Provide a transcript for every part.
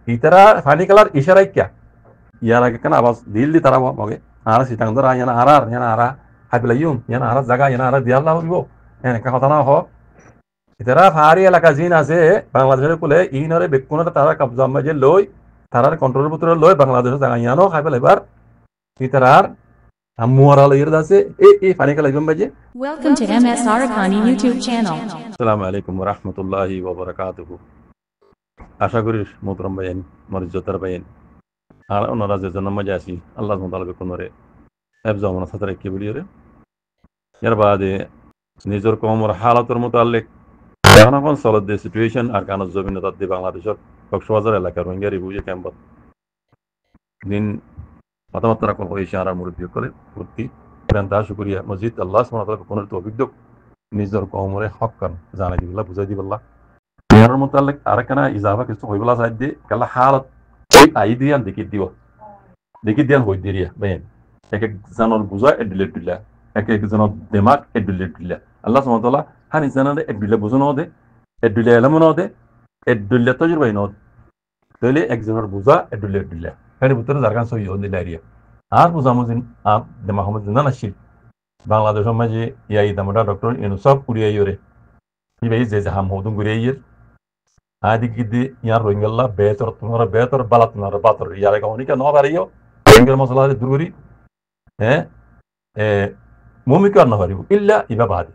ইতারা funny colour ইশারাই কিয়া ইয়ার আগে কেন আওয়াজ দিল দি তারা মগে আর সিটাং ধরা ইয়ানা আরা হাবিলা ইউম ইয়ানা আরা জায়গা ইয়ানা আরা দিয়াল্লাহ হইব হ্যাঁ কথা না হ ইতারা ফারি এলাকা জিন আছে বাংলাদেশের কোলে ইনরে বেকুনটা তারা কবজা মাঝে লই তারার কন্ট্রোলের ভিতরে লই বাংলাদেশের জায়গা ইয়ানো খাইবে এবার ইতারার মুয়ারা লইর আছে এই ফানি কালা ইউম বাজে Welcome to MS Arakani YouTube channel. আসসালামু আলাইকুম ওয়া রাহমাতুল্লাহি ওয়া বারাকাতুহু আশা করি মোহতরম ভাইয়েন মরিজ্জতার ভাইয়েন আর ওনারা যে জন্য মজা আছি আল্লাহ সুবহানাহু ওয়া তাআলা হেফজ আমনা সাথে রেখে ভিডিওরে এর বাদে নিজের কমর হালাতের মোতালেক এখন সলদ দে সিচুয়েশন আর কারণ জমিনতা দি বাংলাদেশের কক্সবাজার এলাকার রোহিঙ্গা রিভিউ ক্যাম্পত দিন কথাবার্তা কল হয়েছে আর মুরব্বী করে ভর্তি প্রান্তা শুকরিয়া মসজিদ আল্লাহ সুবহানাহু ওয়া তাআলা কোন তৌফিক দাও নিজের কমরে হক কান জানা দিবিল্লাহ বুঝাই দিবিল্লাহ এর মোতালেক আর কেন ইজাফা কিছু হইবলা সাইড দি কালা হালত ওই আইডিয়ান দেখি দিয়ান হই দিরিয়া বেন এক এক জানর বুঝা এডিলেট দিলা এক এক জনের দিমাগ এডিলেট দিলা আল্লাহ সুবহানাহু ওয়া তাআলা হার ইনসানারে এডিলে বুঝনো দে এডিলে এলমনো দে এডিলে তজরবাই নো তাহলে একজনের বুঝা এডিলেট দিলা এর ভিতরে জারগান সই হল দিলারিয়া আর বুঝা মুজিন আপ দে মাহমুদ জিন্দান আসিল বাংলাদেশের মাঝে ইয়াই দামটা ডক্টর ইনুসব কুড়িয়ে ইরে ইবাই যে হাম হদুন কুড়িয়ে ইর আদি গিদি ইয়ার রোহিঙ্গাল্লা বেতর বালাত তোমার বাতর ইয়ারে গাওনিকা ন পারিও রোহিঙ্গার মশলা দূরগরি হ্যাঁ মুমিকার ন পারিব ইল্লা ইবা বাদ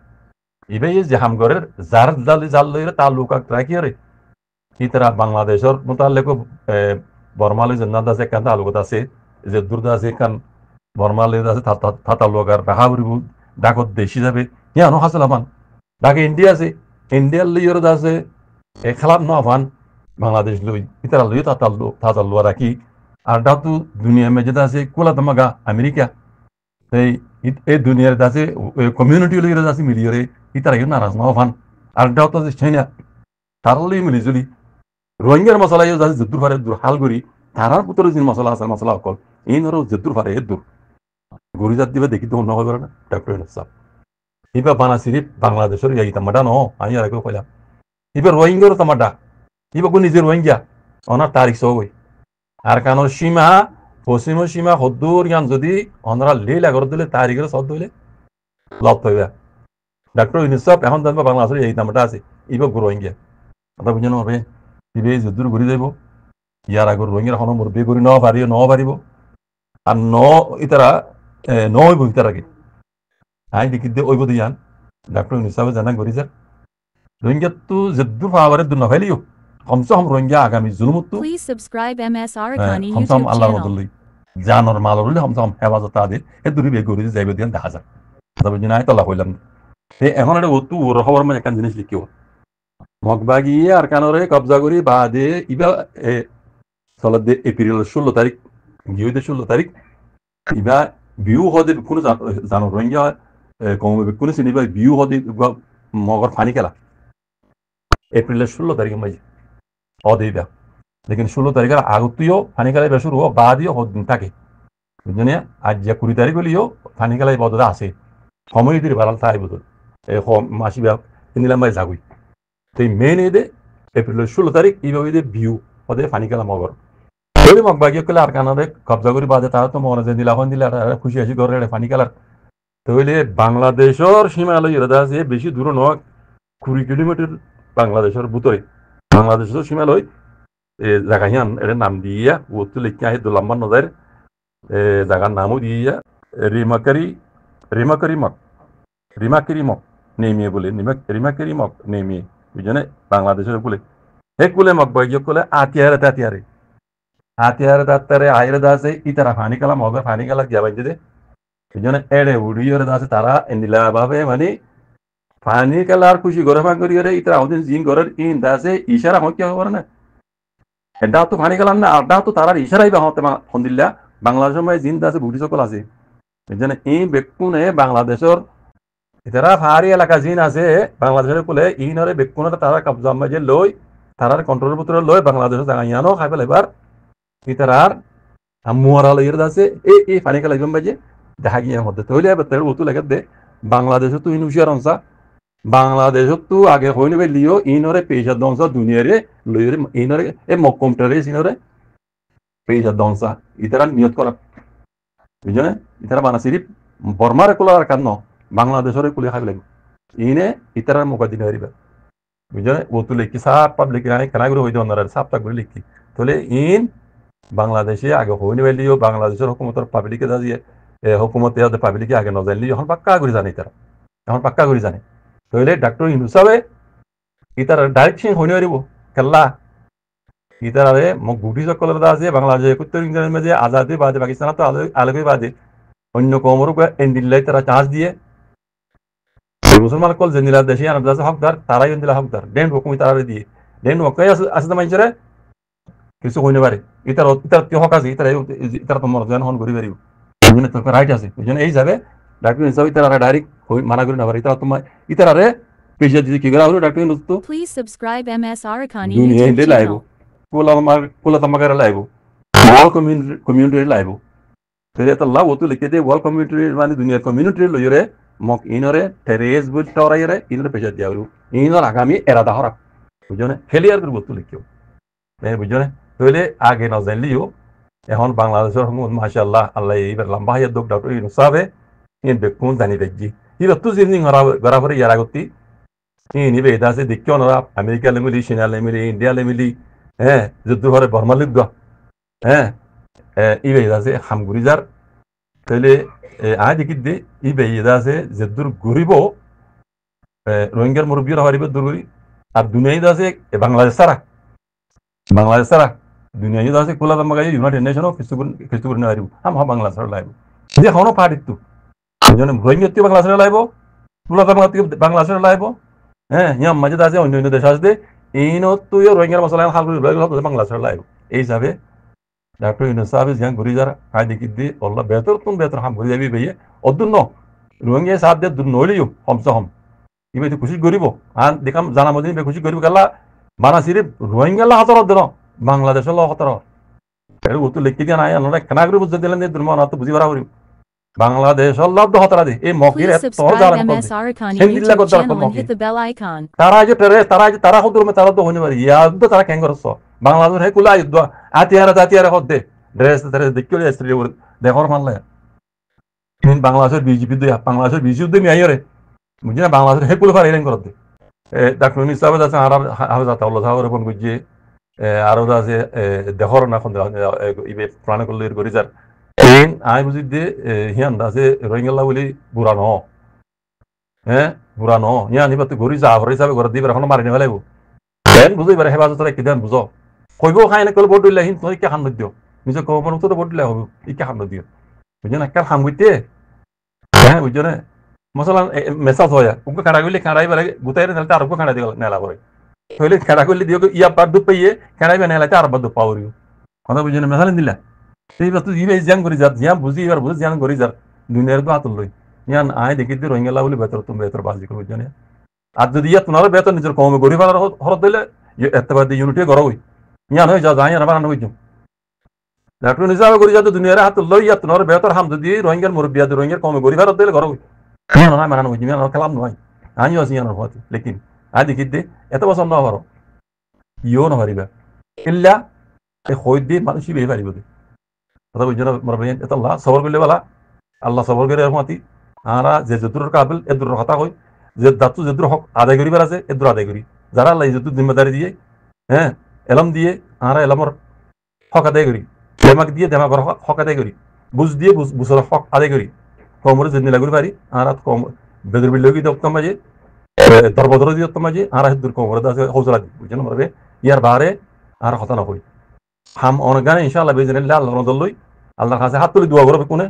ইবাই যে হামগরের জার জাল লইরে তালুকা রাখিরে ইতরা বাংলাদেশের মোতালেক বর্মালে জান্নাত আছে কান তালুকত আছে যে দুর্দা আছে কান বর্মালে আছে তালুকার রাহাবরিব ডাকত দেশি যাবে ইয়ানো হাসলামান ডাকে ইন্ডিয়া আছে ইন্ডিয়ার লইর আছে খেলাপ ন আফান বাংলাদেশ লই ইতারা লই তাতাল্লু রাখি আর ডাতু দুনিয়া মেজে আছে কোলা তমাগা আমেরিকা এই দুনিয়ার আছে কমিউনিটি লই আছে মিলিয়রে ইতারা ইউ নারাজ ন আফান আর ডাতু আছে চাইনা তার লই মিলিজুলি রোহিঙ্গার মশলা ইউ আছে যদুর ফারে দূর হাল করি তারার পুত্র যে মশলা আছে মশলা অকল এই নর যদুর ফারে দূর গরি জাত দিবে দেখি তো অন্য হবে না ডক্টর সাহেব ইবা বানাসিরি বাংলাদেশের ইয়াই তামাডা ন আমি আর কেউ কইলাম এবার রোহিঙ্গারও তামাডা এবার নিজের রোহিঙ্গা অনার তারিখ সবই আর কারণ সীমা পশ্চিম সীমা হদ্দুর জ্ঞান যদি অনরা লীল আগর দিলে তারিখের সব দিলে লব হইবা ডাক্তার ইউনিসেফ এখন জানবা বাংলাদেশের এই তামাডা আছে এবার রোহিঙ্গা কথা বুঝে নবে ইবে যদুর ঘুরি যাইব ইয়ার আগর রোহিঙ্গার এখন মুরব্বী ঘুরি ন পারিব আর ন ইতারা ন হইব ইতারাকে আই দেখি দে ওইব দিয়ান ডাক্তার ইউনিসেফে জানা ঘুরি যাক রোহিঙ্গা তো যদ্দুর পাওয়ারে দু নফাইলিও কমসে কম রোহিঙ্গা আগামী জুলুমত Please subscribe MS Arakani কমসে কম YouTube আল্লাহর channel. মদল্লি জানর মালরলি কমসে কম হেফাজত আদে এ দূরি বে গরি যাইবে দিয়ান দেখা যায় তবে জিনাই তলা কইলাম এখন এটা অতু ওর খবর মানে একটা জিনিস লিখিও মগবাগি আর কানরে কবজা করি বাদে ইবা চলত দে এপ্রিল 16 তারিখ গিয়ে 16 তারিখ ইবা বিউ হদে কোন জানো রোহিঙ্গা কম কোন সিনিবা বিউ হদে মগর ফানি খেলা এপ্রিলের 16 তারিখে মাঝে অদেবা লেকিন 16 তারিখের আগতেও ফানি খেলাই শুরু হওয়া বাদিও দিন থাকে বুঝলেন আজ যে 20 তারিখ হলেও ফানি খেলাই বদলা আছে সময় দিয়ে বাড়াল তাই বদল মাসি ব্যাগ নিলাম ভাই যাগুই সেই মেন এদে এপ্রিলের 16 তারিখ এইভাবে বিউ ওদের ফানি খেলা মগর ওই মগ বাগিয়ে করলে আর কানারে কবজা করি বাদে তারা তো মনে যে দিলা দিলে খুশি আসি করে ফানি খেলার তাহলে বাংলাদেশের সীমালয় এরা আছে বেশি দূর নয় 20 কিলোমিটার বাংলাদেশের ভিতরে বাংলাদেশের সীমালয় জায়গাহিয়ান এর নাম দিয়া ও তো লিখে আহে দুলাম্বার নজার জায়গার নামও দিয়া রিমাকারি মক নেমিয়ে বলে রিমাকারি মক নেমিয়ে বুঝনে বাংলাদেশের বলে এক বলে মক বৈজ্ঞ বলে আতিয়ারে দাত্তারে আয়ের দাসে ইতারা ফানি কালা মগর ফানি কালা গিয়া বাইজে দে বুঝনে এড়ে উড়িয়র দাসে তারা এনিলা ভাবে মানে ফানি কালার খুশি ঘরে ফাঁক করি ইতরা আমাদের জিন ঘরের ইন দাসে ইশারা হক কি হবে না এটা তো ফানি কালার না আড্ডা তো তারার ইশারাই বা হতে ফন্দিল্লা বাংলাদেশের মধ্যে জিন দাসে বুড়ি সকল আছে বুঝনে এই বেকুনে বাংলাদেশের ইতরা ফারি এলাকা জিন আছে বাংলাদেশের কোলে ইনরে বেকুনে তারা কবজা মাঝে লই তারার কন্ট্রোলের ভিতরে লই বাংলাদেশের জায়গা ইয়ানো খাই ফেলে এবার ইতরার মুয়ারা লইর দাসে এই ফানি কালা গম বাজে দেখা গিয়ে মধ্যে তৈলে এবার তেল উতু লাগে দে বাংলাদেশে তো ইনুশিয়ার অংশা বাংলাদেশত তো আগে হইনি লিও ইনরে পেশা দংশ দুনিয়ারে লইরে ইনরে এ মক্কমটারে সিনরে পেশা দংশা ইতারা নিয়ত করা বুঝনে ইতারা বানাসিরি বর্মারে কোলার কান্ন বাংলাদেশরে কুলি খাই লাগবে ইনে ইতারা মুকাদিন হরিবা বুঝনে ও তো লিখি সাপ পাবলিক আই কানা করে হইতো অন্যরা সাপটা করে লিখি তাহলে ইন বাংলাদেশে আগে হইনি লিও বাংলাদেশের হুকুমতের পাবলিকে দা দিয়ে হুকুমতে পাবলিকে আগে নজালি এখন পাক্কা করে জানি তারা এখন পাক্কা করে জানে তাহলে ডাক্তার ইনুসাবে ইতার ডাইরেকশন হইনি পারিব কেল্লা ইতারে মোক গুটি সকলের দা আছে বাংলাদেশ উত্তর ইংল্যান্ড মধ্যে আজাদি বাদে পাকিস্তান তো আলগে বাদে অন্য কমরক এন্ডিল্লাই তারা চান্স দিয়ে মুসলমান কল জেনিলা দেশে আনাদ আছে হকদার তারাই এন্ডিলা হকদার দেন হুকুম তারা দিয়ে দেন ওকে আছে মাইজরে কিছু হইনি পারে ইতার ইতার কি হক আছে ইতার তো মরজান হন করি পারিব বুঝনে তো রাইট আছে বুঝনে এই যাবে ডাক্তার ইনসাবে তারা ডাইরেক্ট মানা করে না পারে ইতার তোমার ইতারে পেশা দিতে কি করা হলো ডাক্তার ইনস তো Please subscribe MS Arakani দুনিয়া YouTube হিন্দে লাইব channel. কোলা তামাকারে লাইব ওয়াল কমিউনিটি লাইব তেরে তো লাভ তো লিখে দে ওয়াল কমিউনিটি মানে দুনিয়ার কমিউনিটি লইরে মক ইনরে টেরেস বুল টরাইরে ইনরে পেশা দিয়ারু ইনর আগামী এরাদা হরা বুঝনে ফেলিয়ার করব তো লিখিও বুঝনে তাহলে আগে না জানলিও এখন বাংলাদেশের হুকুমত মাশাআল্লাহ আল্লাহ এইবার লম্বা হায়াত দক ডাক্তার ইনু সাবে ইন বেকুন জানি দেখজি ইবা তো জিনিং গরা পরে ইয়ারা গতি ইনি বেদা আছে দেখিও না আমেরিকা লেমিলি চীনা লেমিলি ইন্ডিয়া লেমিলি হ্যাঁ যুদ্ধ ঘরে বর্মা লিগ হ্যাঁ ই বেদা আছে হামগুরিজার তাহলে আয় দেখি দে ই বেদা আছে যে দূর ঘুরিব রোহিঙ্গার মুরব্বীর হারিব দূরগুরি আর দুনিয়ায় আছে বাংলাদেশ সারা দুনিয়ায় আছে কোলা দামাগাই ইউনাইটেড নেশন কিছু করে হারিব বাংলাদেশ লাইব যে এখনো পারিত রোহিঙ্গা বাংলাদেশ লাইব কোলা দামাগা বাংলাদেশ লাইব হ্যাঁ ইয়াম মাঝে আছে অন্য অন্য দেশ আসবে এইন তুই রোহিঙ্গার মশলা হাল করে বাংলাদেশ লাইব এই হিসাবে ডাক্তার ইউনুস সাহেব জিয়ান ঘুরি যারা হাই দেখি দি অল্লাহ বেতর তুম বেতর হাম ঘুরি যাবি ভাইয়ে অদূর ন রোহিঙ্গা সাথ দিয়ে দূর নইলিও হমস হম ইবে তো খুশি করিব আর দেখাম জানা মদিন খুশি করিব গেলা মানা সিরিফ রোহিঙ্গা লা হাতর দিন বাংলাদেশের ল হাতর এর ও তো লিখি দিয়া নাই আনরা কেনা করে বুঝতে দিলেন দূর মন তো বুঝি পারা করিব বাংলাদেশের লাভ দ হাতরা দি এই মকির Please এত জানা subscribe MS Arakani Hindi YouTube ko dapat channel and maki. hit the bell icon. তারা হদুর মে তারা তো হইনি পারি ইয়াদ তারা কেন করছ বাংলাদেশ হে কুলা যুদ্ধ আতিয়ারা হদে ড্রেস দেখিলে স্ত্রী দেখর মানলে বাংলাদেশের বিজেপি দুই বাংলাদেশের বিজেপি দুই আইরে বুঝি না বাংলাদেশের হে কুলা ফাইলেন করতে ডাক্তার হিসাবে আছে আর হাজার আল্লাহ সাহেবের ফোন বুঝিয়ে আরো আছে দেখর না কোন ইবে প্রাণ করলে গরিজার আই বুঝি দে হিয়ান আছে রোহিঙ্গা বলি বুড়া ন হ্যাঁ বুড়া ন ইয়া নিবা তো ঘুরি যা হরে হিসাবে ঘর দিবার এখন মারি নেলাইব দেন বুঝি পারে হেবাজ তোরা কি দেন বুঝো কইব খাই না কল বড় দিলে হিন তুই কি খান দিও নিজে কব মন তো বড় দিলে হবে ই কি খান দিও বুঝে না কাল খাম গইতে হ্যাঁ বুঝো না মশলা মেসাজ হয় উকে কাড়া গইলে কাড়াই বারে গুতাইরে নেলতে আর উকে কাড়া দিও নেলা করে কইলে কাড়া গইলে দিও ইয়া পার দু পাইয়ে কাড়াই বে নেলাতে আর বদ পাওরিও কথা বুঝে না মেসাল দিলা সেই বস্তু ইবে জিয়ান করি যা জিয়ান বুঝি এবার বুঝি জিয়ান করি যা দুনিয়ার তো আতল লই ইয়ান আয় দেখি দি রোহিঙ্গা বলে বেতর তুমি বেতর বাজি করবে জানে আর যদি ইয়া তোমার বেতন নিজের কমে গরিব আর হরত দিলে এতবার দি ইউনিটি গড় হই ইয়ান হই যা যাই আর বানানো হই ডাক্তার নিজাবে করি যা দুনিয়ার হাত লই ইয়া তোমার বেতর হাম যদি রোহিঙ্গার মুরব্বিয়া রোহিঙ্গার কমে গরিব আর দিলে গড় হই ইয়ান না মানানো হই ইয়ান কালাম নয় আনি আছে ইয়ান হতে লেকিন আয় দেখি দি এত বছর না হরো ইও না হারিবা ইল্লা এ হই দি মানুষই বেই পারিব কথা বুঝছো না মরবেন এত আল্লাহ সবর করলে বলা আল্লাহ সবর করে রহমতি আরা যে যদুর কাবিল এ দূর কথা কই যে দাতু যদুর হক আদায় করিবার আছে এ দূর আদায় করি যারা আল্লাহ যদুর জিম্মেদারি দিয়ে হ্যাঁ এলম দিয়ে আরা এলমর হক আদায় করি দেমাক দিয়ে দেমাকর হক আদায় করি বুঝ দিয়ে বুঝর হক আদায় করি কমরে যদি লাগরি পারি আরা কম বেদর বিল্লগি দপ্তম মাঝে দরবদর দিয়ে দপ্তম মাঝে আরা দূর কমরে আছে হৌসলা দি বুঝছেন মরবে ইয়ার বারে আর কথা না কই হাম অনগানে ইনশাআল্লাহ বেজনিল্লাহ আল্লাহ রদলই আল্লাহর কাছে হাত তুলে দোয়া করবে কোনে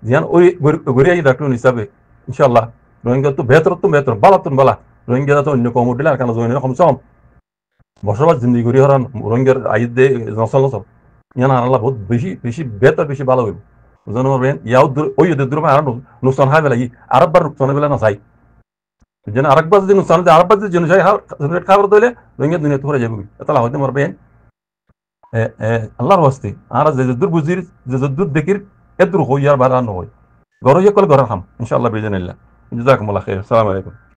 জিয়ান ওই গড়িয়া ডাক্তার হিসাবে ইনশাআল্লাহ রোহিঙ্গা তো বেতর বালা রোহিঙ্গা তো অন্য কম উঠলে আর কেন জয়েন কমসম বসবাস জিন্দি করি হরান রোহিঙ্গার আইদ দে নসল ইয়ান আল্লাহ বহুত বেশি বেতর বেশি ভালো হইব বুঝানো পারবেন ইয়াও ওই দূর আর নুকসান হয় বেলা আরেকবার নুকসান বেলা না চাই যেন আরেকবার যদি নুকসান আরেকবার যদি জন্য চাই খাবার দিলে রোহিঙ্গা দুনিয়া তো হয়ে যাবে এতলা হইতে মারবেন আল্লাহর ওয়াস্তে আর যে যদুর বুঝির যে যদুর দেখির এদুর হই আর বাড়ানো হয় গরো কল গরম খাম ইনশাআল্লাহ বিজনিল্লাহ জাযাকুমুল্লাহ খাইর আসসালামু আলাইকুম